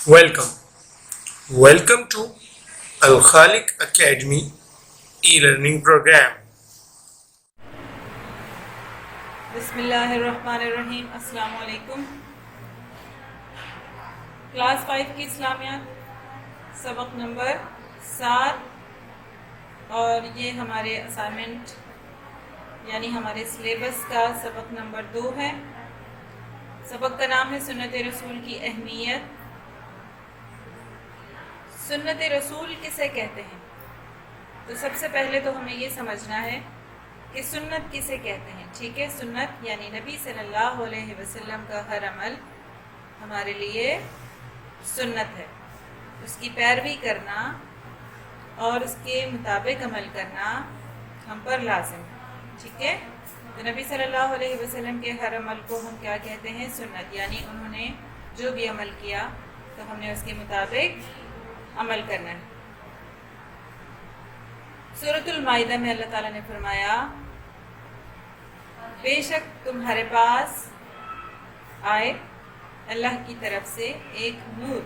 Welcome. Welcome to Al Khalik Academy e-learning program. بسم اللہ الرحمن الرحیم. السلام علیکم. کلاس 5 کی اسلامیات سبق نمبر 7 اور یہ ہمارے اسائنمنٹ یعنی ہمارے سلیبس کا سبق نمبر 2 ہے. سبق کا نام ہے سنت رسول کی اہمیت. سنت رسول کسے کہتے ہیں؟ تو سب سے پہلے تو ہمیں یہ سمجھنا ہے کہ سنت کسے کہتے ہیں. ٹھیک ہے، سنت یعنی نبی صلی اللہ علیہ وسلم کا ہر عمل ہمارے لیے سنت ہے. اس کی پیروی کرنا اور اس کے مطابق عمل کرنا ہم پر لازم ہے. ٹھیک ہے، تو نبی صلی اللہ علیہ وسلم کے ہر عمل کو ہم کیا کہتے ہیں؟ سنت. یعنی انہوں نے جو بھی عمل کیا تو ہم نے اس کے مطابق عمل کرنا ہے. سورۃ المائدہ میں اللہ تعالیٰ نے فرمایا، بے شک تمہارے پاس آئے اللہ کی طرف سے ایک نور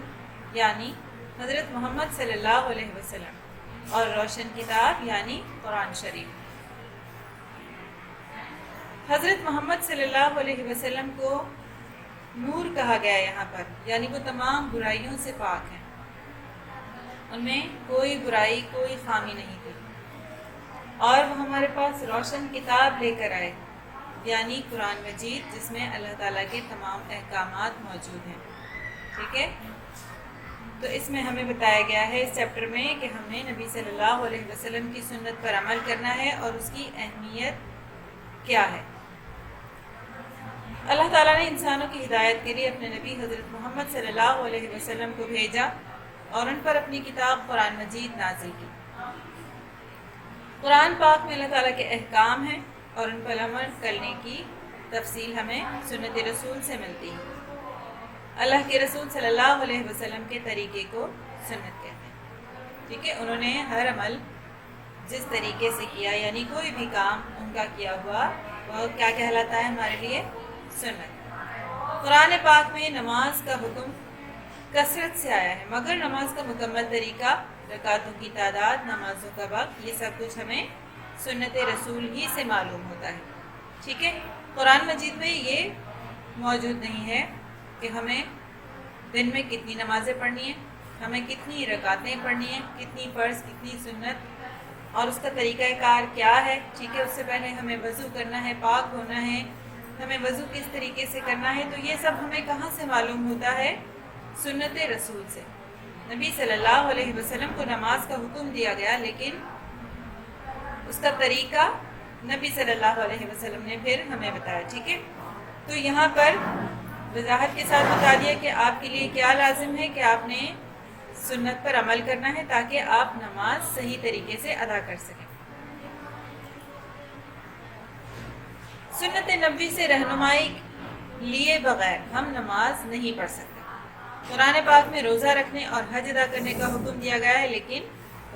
یعنی حضرت محمد صلی اللہ علیہ وسلم اور روشن کتاب یعنی قرآن شریف. حضرت محمد صلی اللہ علیہ وسلم کو نور کہا گیا یہاں پر، یعنی وہ تمام برائیوں سے پاک ہیں. ان میں کوئی برائی کوئی خامی نہیں تھی. اور وہ ہمارے پاس روشن کتاب لے کر آئے یعنی قرآن مجید، جس میں اللہ تعالیٰ کے تمام احکامات موجود ہیں. ٹھیک ہے، تو اس میں ہمیں بتایا گیا ہے اس چیپٹر میں کہ ہم نے نبی صلی اللہ علیہ وسلم کی سنت پر عمل کرنا ہے اور اس کی اہمیت کیا ہے. اللہ تعالیٰ نے انسانوں کی ہدایت کے لیے اپنے نبی حضرت محمد صلی اللہ علیہ وسلم کو بھیجا اور ان پر اپنی کتاب قرآن مجید نازل کی. قرآن پاک میں اللہ تعالیٰ کے احکام ہیں اور ان پر عمل کرنے کی تفصیل ہمیں سنت رسول سے ملتی ہے. اللہ کے رسول صلی اللہ علیہ وسلم کے طریقے کو سنت کہتے ہیں. ٹھیک ہے، انہوں نے ہر عمل جس طریقے سے کیا یعنی کوئی بھی کام ان کا کیا ہوا وہ کیا کہلاتا ہے ہمارے لیے؟ سنت. قرآن پاک میں نماز کا حکم کثرت سے آیا ہے، مگر نماز کا مکمل طریقہ، رکعتوں کی تعداد، نمازوں کا وقت، یہ سب کچھ ہمیں سنت رسول ہی سے معلوم ہوتا ہے. ٹھیک ہے، قرآن مجید میں یہ موجود نہیں ہے کہ ہمیں دن میں کتنی نمازیں پڑھنی ہیں، ہمیں کتنی رکعتیں پڑھنی ہیں، کتنی فرض کتنی سنت اور اس کا طریقہ کار کیا ہے. ٹھیک ہے، اس سے پہلے ہمیں وضو کرنا ہے، پاک ہونا ہے، ہمیں وضو کس طریقے سے کرنا ہے. تو یہ سب ہمیں کہاں سے معلوم ہوتا ہے؟ سنت رسول سے. نبی صلی اللہ علیہ وسلم کو نماز کا حکم دیا گیا لیکن اس کا طریقہ نبی صلی اللہ علیہ وسلم نے پھر ہمیں بتایا. ٹھیک ہے، تو یہاں پر وضاحت کے ساتھ بتا دیا کہ آپ کے لیے کیا لازم ہے کہ آپ نے سنت پر عمل کرنا ہے تاکہ آپ نماز صحیح طریقے سے ادا کر سکیں. سنت نبوی سے رہنمائی لیے بغیر ہم نماز نہیں پڑھ سکتے. قرآن پاک میں روزہ رکھنے اور حج ادا کرنے کا حکم دیا گیا ہے لیکن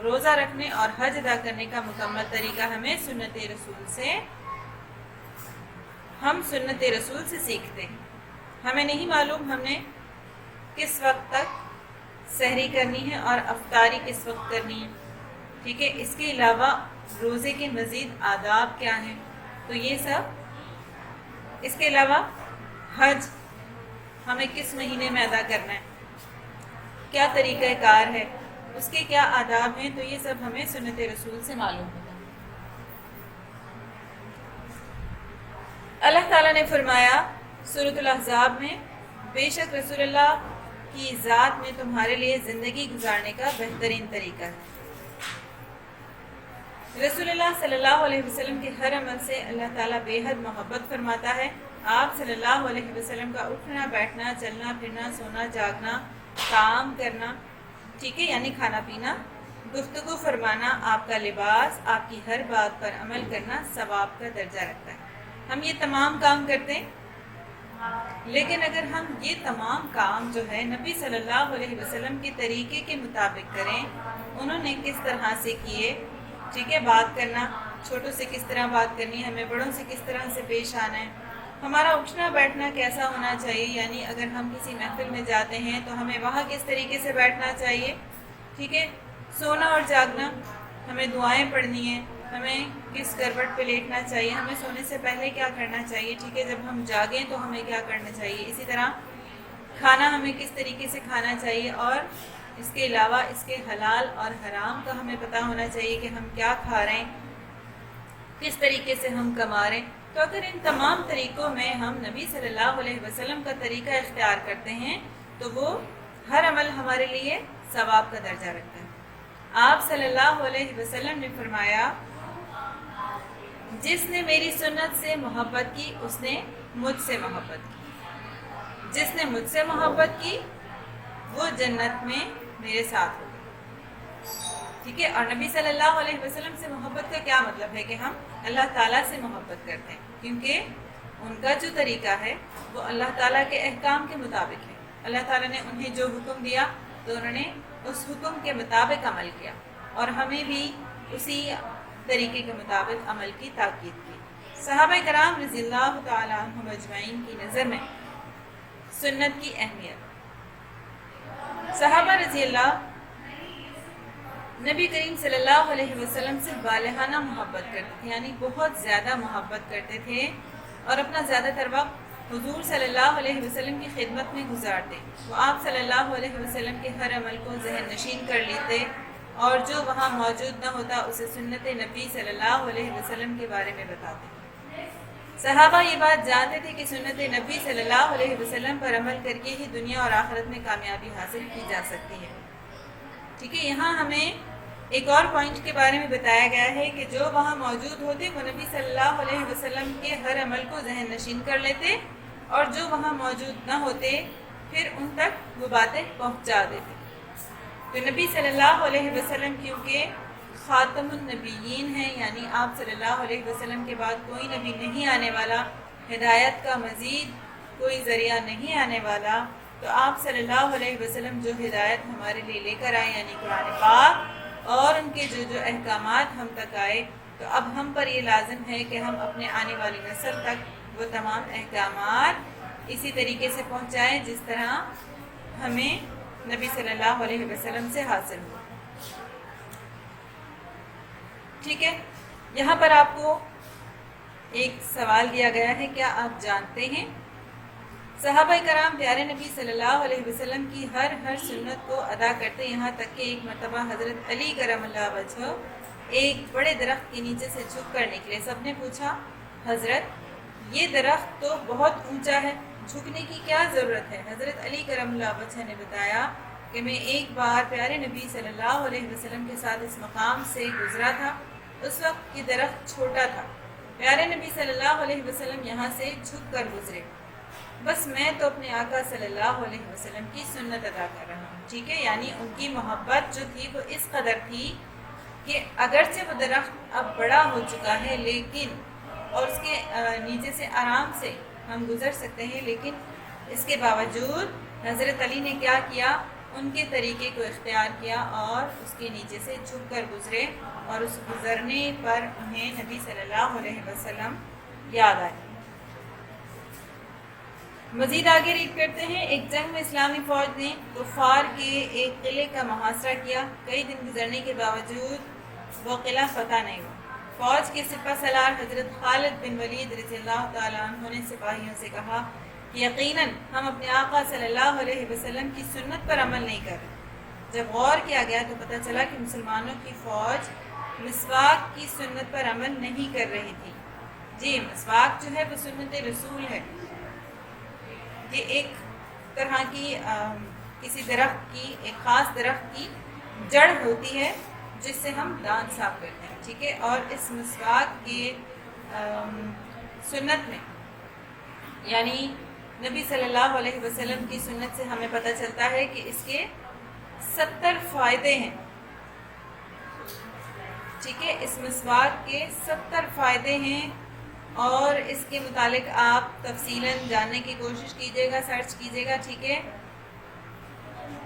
روزہ رکھنے اور حج ادا کرنے کا مکمل طریقہ ہمیں سنت رسول سے سیکھتے ہیں. ہمیں نہیں معلوم ہم نے کس وقت تک سحری کرنی ہے اور افطاری کس وقت کرنی ہے. ٹھیک ہے، اس کے علاوہ روزے کے مزید آداب کیا ہیں، تو یہ سب. اس کے علاوہ حج ہمیں کس مہینے میں ادا کرنا ہے، کیا طریقہ کار ہے، اس کے کیا آداب ہیں، تو یہ سب ہمیں سنت رسول سے معلوم ہوتا ہے. اللہ تعالیٰ نے فرمایا سورۃ الاحزاب میں، بے شک رسول اللہ کی ذات میں تمہارے لیے زندگی گزارنے کا بہترین طریقہ ہے. رسول اللہ صلی اللہ علیہ وسلم کے ہر عمل سے اللہ تعالیٰ بے حد محبت فرماتا ہے. آپ صلی اللہ علیہ وسلم کا اٹھنا بیٹھنا، چلنا پھرنا، سونا جاگنا، کام کرنا، ٹھیک ہے یعنی کھانا پینا، گفتگو فرمانا، آپ کا لباس، آپ کی ہر بات پر عمل کرنا ثواب کا درجہ رکھتا ہے. ہم یہ تمام کام کرتے ہیں لیکن اگر ہم یہ تمام کام جو ہے نبی صلی اللہ علیہ وسلم کے طریقے کے مطابق کریں، انہوں نے کس طرح سے کیے. ٹھیک ہے، بات کرنا، چھوٹوں سے کس طرح بات کرنی ہے، ہمیں بڑوں سے کس طرح سے پیش آنا ہے، ہمارا اٹھنا بیٹھنا کیسا ہونا چاہیے، یعنی اگر ہم کسی محفل میں جاتے ہیں تو ہمیں وہاں کس طریقے سے بیٹھنا چاہیے، ٹھیک ہے، سونا اور جاگنا، ہمیں دعائیں پڑھنی ہیں، ہمیں کس کروٹ پہ لیٹنا چاہیے، ہمیں سونے سے پہلے کیا کرنا چاہیے، ٹھیک ہے، جب ہم جاگیں تو ہمیں کیا کرنا چاہیے، اسی طرح کھانا ہمیں کس طریقے سے کھانا چاہیے، اور اس کے علاوہ اس کے حلال اور حرام کا ہمیں پتہ ہونا چاہیے کہ ہم کیا کھا رہے ہیں، کس طریقے سے ہم کما رہے ہیں۔ تو اگر ان تمام طریقوں میں ہم نبی صلی اللہ علیہ وسلم کا طریقہ اختیار کرتے ہیں تو وہ ہر عمل ہمارے لیے ثواب کا درجہ رکھتا ہے۔ آپ صلی اللہ علیہ وسلم نے فرمایا، جس نے میری سنت سے محبت کی اس نے مجھ سے محبت کی، جس نے مجھ سے محبت کی وہ جنت میں میرے ساتھ ہوگا، ٹھیک ہے۔ اور نبی صلی اللہ علیہ وسلم سے محبت کا کیا مطلب ہے کہ ہم اللہ تعالیٰ سے محبت کرتے ہیں، کیونکہ ان کا جو طریقہ ہے وہ اللہ تعالیٰ کے احکام کے مطابق ہے۔ اللہ تعالیٰ نے انہیں جو حکم دیا تو انہوں نے اس حکم کے مطابق عمل کیا، اور ہمیں بھی اسی طریقے کے مطابق عمل کی تاکید کی۔ صحابہ کرام رضی اللہ تعالیٰ عنہم اجمعین کی نظر میں سنت کی اہمیت، صحابہ رضی اللہ نبی کریم صلی اللہ علیہ وسلم سے بالغانہ محبت کرتے تھے، یعنی بہت زیادہ محبت کرتے تھے، اور اپنا زیادہ تر وقت حضور صلی اللہ علیہ وسلم کی خدمت میں گزارتے۔ وہ آپ صلی اللہ علیہ وسلم کے ہر عمل کو ذہن نشین کر لیتے، اور جو وہاں موجود نہ ہوتا اسے سنت نبی صلی اللہ علیہ وسلم کے بارے میں بتاتے۔ صحابہ یہ بات جانتے تھے کہ سنت نبی صلی اللہ علیہ وسلم پر عمل کر کے ہی دنیا اور آخرت میں کامیابی حاصل کی جا سکتی ہے، ٹھیک ہے۔ یہاں ہمیں ایک اور پوائنٹ کے بارے میں بتایا گیا ہے کہ جو وہاں موجود ہوتے وہ نبی صلی اللہ علیہ وسلم کے ہر عمل کو ذہن نشین کر لیتے، اور جو وہاں موجود نہ ہوتے پھر ان تک وہ باتیں پہنچا دیتے۔ تو نبی صلی اللہ علیہ وسلم کیونکہ خاتم النبیین ہیں، یعنی آپ صلی اللہ علیہ وسلم کے بعد کوئی نبی نہیں آنے والا، ہدایت کا مزید کوئی ذریعہ نہیں آنے والا، تو آپ صلی اللہ علیہ وسلم جو ہدایت ہمارے لیے لے کر آئے، یعنی قرآن پاک اور ان کے جو احکامات ہم تک آئے، تو اب ہم پر یہ لازم ہے کہ ہم اپنے آنے والی نسل تک وہ تمام احکامات اسی طریقے سے پہنچائیں جس طرح ہمیں نبی صلی اللہ علیہ وسلم سے حاصل ہو، ٹھیک ہے۔ یہاں پر آپ کو ایک سوال دیا گیا ہے، کیا آپ جانتے ہیں صحابہ کرام پیارے نبی صلی اللہ علیہ وسلم کی ہر سنت کو ادا کرتے، یہاں تک کہ ایک مرتبہ حضرت علی کرم اللہ وجہہ ایک بڑے درخت کے نیچے سے جھک کر نکلے۔ سب نے پوچھا، حضرت یہ درخت تو بہت اونچا ہے، جھکنے کی کیا ضرورت ہے؟ حضرت علی کرم اللہ وجہہ نے بتایا کہ میں ایک بار پیارے نبی صلی اللہ علیہ وسلم کے ساتھ اس مقام سے گزرا تھا، اس وقت یہ درخت چھوٹا تھا، پیارے نبی صلی اللہ علیہ وسلم یہاں سے جھک کر گزرے، بس میں تو اپنے آقا صلی اللہ علیہ وسلم کی سنت ادا کر رہا ہوں، ٹھیک ہے۔ یعنی ان کی محبت جو تھی وہ اس قدر تھی کہ اگرچہ وہ درخت اب بڑا ہو چکا ہے لیکن اور اس کے نیچے سے آرام سے ہم گزر سکتے ہیں، لیکن اس کے باوجود حضرت علی نے کیا کیا، ان کے طریقے کو اختیار کیا اور اس کے نیچے سے جھک کر گزرے، اور اس گزرنے پر انہیں نبی صلی اللہ علیہ وسلم یاد آئے۔ مزید آگے ریڈ کرتے ہیں، ایک جنگ میں اسلامی فوج نے کفار کے ایک قلعے کا محاصرہ کیا، کئی دن گزرنے کے باوجود وہ قلعہ فتح نہیں ہوا۔ فوج کے سپہ سالار حضرت خالد بن ولید رضی اللہ تعالیٰ عنہ نے سپاہیوں سے کہا کہ یقیناً ہم اپنے آقا صلی اللہ علیہ وسلم کی سنت پر عمل نہیں کر رہے۔ جب غور کیا گیا تو پتہ چلا کہ مسلمانوں کی فوج مسواک کی سنت پر عمل نہیں کر رہی تھی۔ جی، مسواک جو ہے وہ سنت رسول ہے، یہ ایک طرح کی کسی درخت کی، ایک خاص درخت کی جڑ ہوتی ہے جس سے ہم دانت صاف کرتے ہیں، ٹھیک ہے۔ اور اس مسواک کی سنت میں یعنی نبی صلی اللہ علیہ وسلم کی سنت سے ہمیں پتہ چلتا ہے کہ اس کے 70 فائدے ہیں، ٹھیک ہے۔ اس مسواک کے 70 فائدے ہیں، اور اس کے متعلق آپ تفصیلاً جاننے کی کوشش کیجیے گا، سرچ کیجیے گا، ٹھیک ہے۔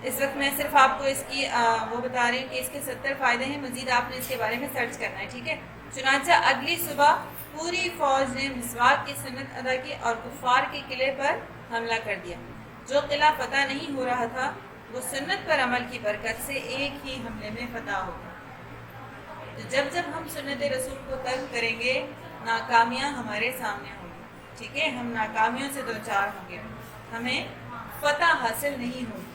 اس وقت میں صرف آپ کو اس کی وہ بتا رہی ہوں کہ اس کے 70 فائدے ہیں، مزید آپ نے اس کے بارے میں سرچ کرنا ہے، ٹھیک ہے۔ چنانچہ اگلی صبح پوری فوج نے مسواک کی سنت ادا کی اور کفار کے قلعے پر حملہ کر دیا۔ جو قلعہ فتح نہیں ہو رہا تھا وہ سنت پر عمل کی برکت سے ایک ہی حملے میں فتح ہو گیا۔ تو جب جب ہم سنت رسول کو ترک کریں گے ناکامیاں ہمارے سامنے ہوں گی، ٹھیک ہے، ہم ناکامیوں سے دوچار ہوں گے، ہمیں فتح حاصل نہیں ہوگی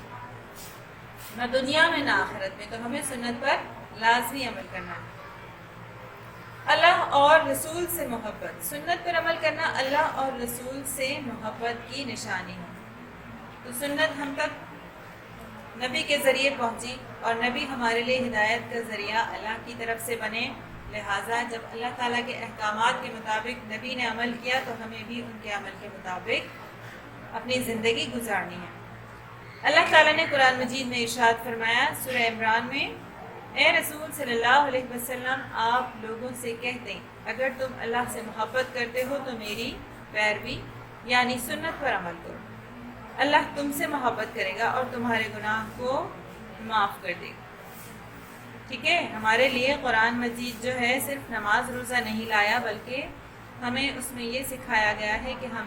نہ دنیا میں نہ آخرت میں۔ تو ہمیں سنت پر لازمی عمل کرنا ہے۔ اللہ اور رسول سے محبت، سنت پر عمل کرنا اللہ اور رسول سے محبت کی نشانی ہے۔ تو سنت ہم تک نبی کے ذریعے پہنچی اور نبی ہمارے لیے ہدایت کا ذریعہ اللہ کی طرف سے بنے، لہٰذا جب اللہ تعالیٰ کے احکامات کے مطابق نبی نے عمل کیا تو ہمیں بھی ان کے عمل کے مطابق اپنی زندگی گزارنی ہے۔ اللہ تعالیٰ نے قرآن مجید میں ارشاد فرمایا سورہ عمران میں، اے رسول صلی اللہ علیہ وسلم آپ لوگوں سے کہہ دیں اگر تم اللہ سے محبت کرتے ہو تو میری پیروی یعنی سنت پر عمل کرو، اللہ تم سے محبت کرے گا اور تمہارے گناہ کو معاف کر دے گا۔ ٹھیک ہے، ہمارے لیے قرآن مجید جو ہے صرف نماز روزہ نہیں لایا بلکہ ہمیں اس میں یہ سکھایا گیا ہے کہ ہم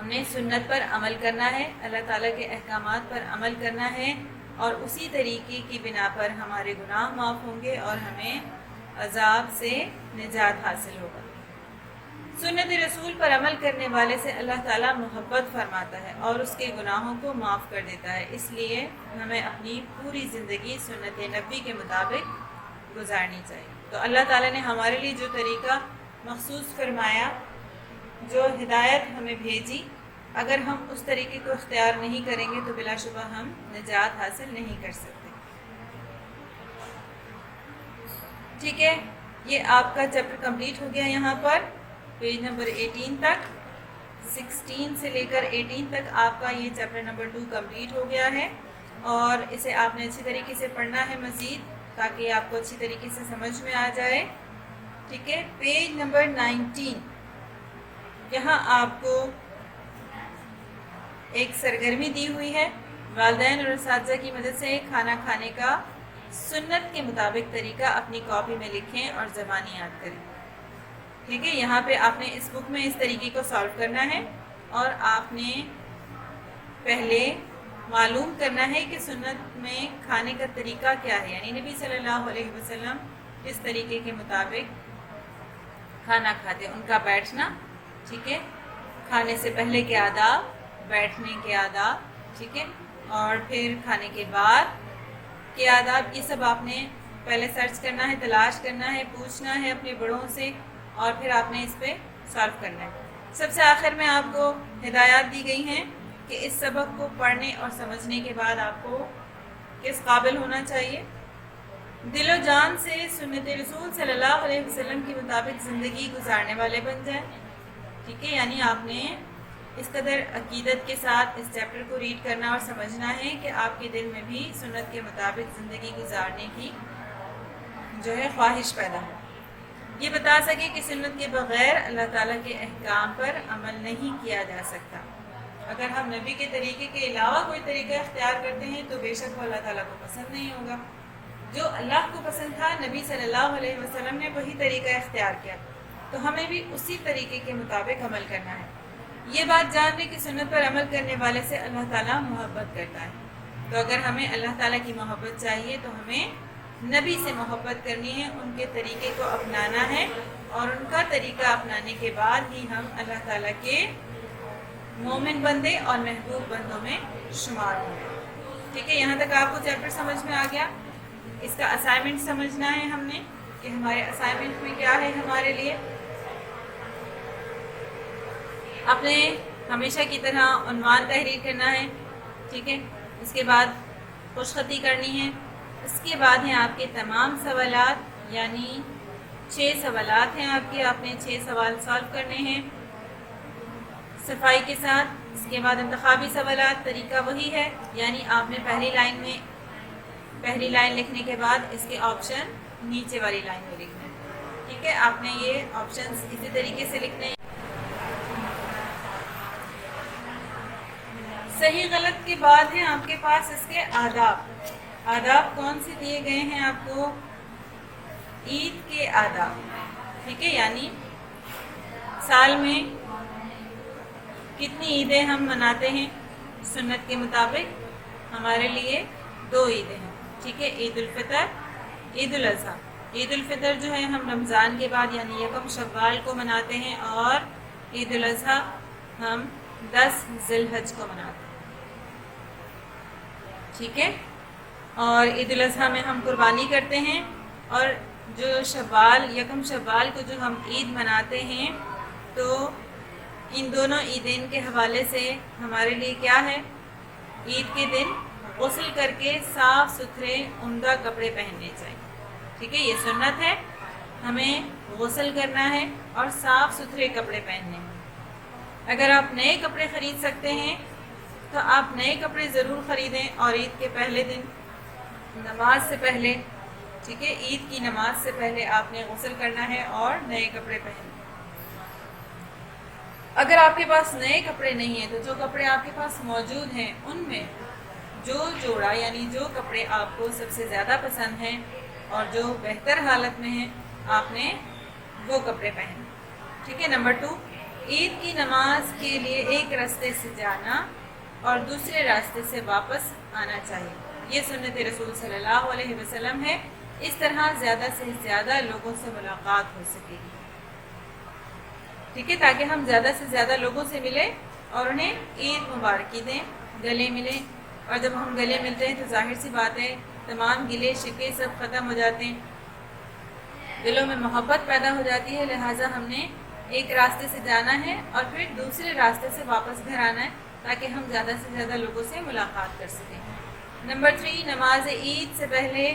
نے سنت پر عمل کرنا ہے، اللہ تعالیٰ کے احکامات پر عمل کرنا ہے اور اسی طریقے کی بنا پر ہمارے گناہ معاف ہوں گے اور ہمیں عذاب سے نجات حاصل ہوگا۔ سنت رسول پر عمل کرنے والے سے اللہ تعالیٰ محبت فرماتا ہے اور اس کے گناہوں کو معاف کر دیتا ہے، اس لیے ہمیں اپنی پوری زندگی سنت نبی کے مطابق گزارنی چاہیے۔ تو اللہ تعالیٰ نے ہمارے لیے جو طریقہ مخصوص فرمایا، جو ہدایت ہمیں بھیجی، اگر ہم اس طریقے کو اختیار نہیں کریں گے تو بلا شبہ ہم نجات حاصل نہیں کر سکتے۔ ٹھیک ہے، یہ آپ کا چیپٹر کمپلیٹ ہو گیا، یہاں پر پیج نمبر 18 تک، 16 سے لے کر 18 تک آپ کا یہ چیپٹر نمبر 2 کمپلیٹ ہو گیا ہے اور اسے آپ نے اچھی طریقے سے پڑھنا ہے مزید تاکہ آپ کو اچھی طریقے سے سمجھ میں آ جائے۔ ٹھیک ہے، پیج نمبر 19، یہاں آپ کو ایک سرگرمی دی ہوئی ہے، والدین اور اساتذہ کی مدد سے کھانا کھانے کا سنت کے مطابق طریقہ اپنی کاپی میں لکھیں اور زبانی یاد کریں۔ ٹھیک ہے، یہاں پہ آپ نے اس بک میں اس طریقے کو سالو کرنا ہے اور آپ نے پہلے معلوم کرنا ہے کہ سنت میں کھانے کا طریقہ کیا ہے، یعنی نبی صلی اللہ علیہ وسلم اس طریقے کے مطابق کھانا کھاتے، ان کا بیٹھنا، ٹھیک ہے، کھانے سے پہلے کے آداب، بیٹھنے کے آداب، ٹھیک ہے، اور پھر کھانے کے بعد کے آداب، یہ سب آپ نے پہلے سرچ کرنا ہے، تلاش کرنا ہے، پوچھنا ہے اپنے بڑوں سے اور پھر آپ نے اس پہ سالو کرنا ہے۔ سب سے آخر میں آپ کو ہدایات دی گئی ہیں کہ اس سبق کو پڑھنے اور سمجھنے کے بعد آپ کو کس قابل ہونا چاہیے، دل و جان سے سنت رسول صلی اللہ علیہ وسلم کے مطابق زندگی گزارنے والے بن جائیں۔ ٹھیک ہے، یعنی آپ نے اس قدر عقیدت کے ساتھ اس چیپٹر کو ریڈ کرنا اور سمجھنا ہے کہ آپ کے دل میں بھی سنت کے مطابق زندگی گزارنے کی جو ہے خواہش پیدا ہو، یہ بتا سکے کہ سنت کے بغیر اللہ تعالیٰ کے احکام پر عمل نہیں کیا جا سکتا۔ اگر ہم نبی کے طریقے کے علاوہ کوئی طریقہ اختیار کرتے ہیں تو بے شک وہ اللہ تعالیٰ کو پسند نہیں ہوگا۔ جو اللہ کو پسند تھا، نبی صلی اللہ علیہ وسلم نے وہی طریقہ اختیار کیا، تو ہمیں بھی اسی طریقے کے مطابق عمل کرنا ہے۔ یہ بات جان لیں کہ سنت پر عمل کرنے والے سے اللہ تعالیٰ محبت کرتا ہے، تو اگر ہمیں اللہ تعالیٰ کی محبت چاہیے تو ہمیں نبی سے محبت کرنی ہے، ان کے طریقے کو اپنانا ہے اور ان کا طریقہ اپنانے کے بعد ہی ہم اللہ تعالیٰ کے مومن بندے اور محبوب بندوں میں شمار ہوں گے۔ ٹھیک ہے، یہاں تک آپ کو چیپٹر سمجھ میں آ گیا۔ اس کا اسائنمنٹ سمجھنا ہے ہم نے کہ ہمارے اسائنمنٹ میں کیا ہے ہمارے لیے۔ آپ نے ہمیشہ کی طرح عنوان تحریر کرنا ہے، ٹھیک ہے، اس کے بعد خوش خطی کرنی ہے، اس کے بعد ہیں آپ کے تمام سوالات، یعنی 6 سوالات ہیں آپ کے، آپ نے 6 سوال سالو کرنے ہیں صفائی کے ساتھ۔ اس کے بعد انتخابی سوالات، طریقہ وہی ہے، یعنی آپ نے پہلی لائن لکھنے کے بعد اس کے آپشن نیچے والی لائن میں لکھنے ہیں، ٹھیک ہے، آپ نے یہ آپشنز اسی طریقے سے لکھنے ہیں۔ صحیح غلط کے بعد ہیں آپ کے پاس اس کے آداب۔ آداب کون سے دیے گئے ہیں آپ کو؟ عید کے آداب، ٹھیک ہے، یعنی سال میں کتنی عیدیں ہم مناتے ہیں سنت کے مطابق؟ ہمارے لیے 2 عیدیں ہیں، ٹھیک ہے، عید الفطر، عید الاضحیٰ۔ عید الفطر جو ہے ہم رمضان کے بعد یعنی یکم شوال کو مناتے ہیں، اور عید الاضحیٰ ہم 10 ذی الحج کو مناتے ہیں، ٹھیک ہے۔ اور عید الاضحیٰ میں ہم قربانی کرتے ہیں، اور جو یکم شوال کو جو ہم عید مناتے ہیں، تو ان دونوں عیدین کے حوالے سے ہمارے لیے کیا ہے؟ عید کے دن غسل کر کے صاف ستھرے عمدہ کپڑے پہننے چاہیے، ٹھیک ہے، یہ سنت ہے، ہمیں غسل کرنا ہے اور صاف ستھرے کپڑے پہننے ہیں۔ اگر آپ نئے کپڑے خرید سکتے ہیں تو آپ نئے کپڑے ضرور خریدیں، اور عید کے پہلے دن نماز سے پہلے، ٹھیک ہے، عید کی نماز سے پہلے آپ نے غسل کرنا ہے اور نئے کپڑے پہننے۔ اگر آپ کے پاس نئے کپڑے نہیں ہیں تو جو کپڑے آپ کے پاس موجود ہیں ان میں جو جوڑا یعنی جو کپڑے آپ کو سب سے زیادہ پسند ہیں اور جو بہتر حالت میں ہیں، آپ نے وہ کپڑے پہنے، ٹھیک ہے۔ نمبر 2، عید کی نماز کے لیے ایک راستے سے جانا اور دوسرے راستے سے واپس آنا چاہیے، یہ سنت رسول صلی اللہ علیہ وسلم ہے۔ اس طرح زیادہ سے زیادہ لوگوں سے ملاقات ہو سکے گی، ٹھیک ہے، تاکہ ہم زیادہ سے زیادہ لوگوں سے ملیں اور انہیں عید مبارکی دیں، گلے ملیں۔ اور جب ہم گلے ملتے ہیں تو ظاہر سی بات ہے تمام گلے شکوے سب ختم ہو جاتے ہیں، دلوں میں محبت پیدا ہو جاتی ہے، لہٰذا ہم نے ایک راستے سے جانا ہے اور پھر دوسرے راستے سے واپس گھر آنا ہے، تاکہ ہم زیادہ سے زیادہ لوگوں سے ملاقات کر سکیں۔ نمبر 3، نماز عید سے پہلے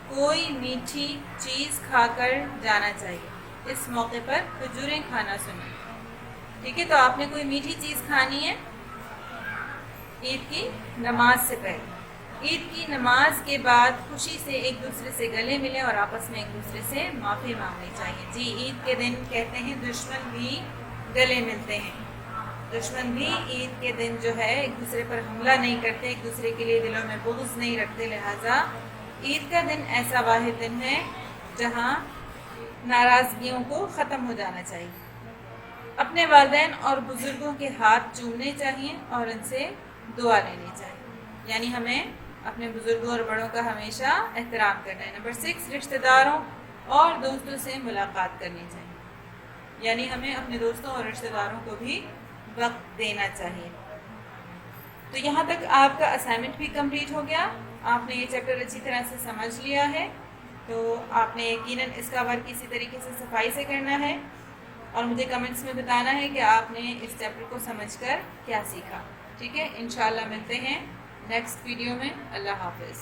کوئی میٹھی چیز کھا کر جانا چاہیے، اس موقع پر کھجوریں کھانا سنیں، ٹھیک ہے۔ تو آپ نے کوئی میٹھی چیز کھانی ہے عید کی نماز سے پہلے۔ عید کی نماز کے بعد خوشی سے ایک دوسرے سے گلے ملیں اور آپس میں ایک دوسرے سے معافی مانگنی چاہیے۔ جی، عید کے دن کہتے ہیں دشمن بھی گلے ملتے ہیں، دشمن بھی عید کے دن جو ہے ایک دوسرے پر حملہ نہیں کرتے، ایک دوسرے کے لیے دلوں میں بغض نہیں رکھتے، لہٰذا عید کا دن ایسا واحد دن ہے جہاں ناراضگیوں کو ختم ہو جانا چاہیے۔ اپنے والدین اور بزرگوں کے ہاتھ چومنے چاہیے اور ان سے دعا لینی چاہیے، یعنی ہمیں اپنے بزرگوں اور بڑوں کا ہمیشہ احترام کرنا ہے۔ نمبر 6، رشتہ داروں اور دوستوں سے ملاقات کرنی چاہیے، یعنی ہمیں اپنے دوستوں اور رشتہ داروں کو بھی وقت دینا چاہیے۔ تو یہاں تک آپ کا اسائنمنٹ بھی کمپلیٹ ہو گیا، آپ نے یہ چیپٹر اچھی طرح سے سمجھ لیا ہے، تو آپ نے یقیناً اس کا ورک اسی طریقے سے صفائی سے کرنا ہے اور مجھے کمنٹس میں بتانا ہے کہ آپ نے اس چیپٹر کو سمجھ کر کیا سیکھا، ٹھیک ہے۔ انشاءاللہ ملتے ہیں نیکسٹ ویڈیو میں۔ اللہ حافظ۔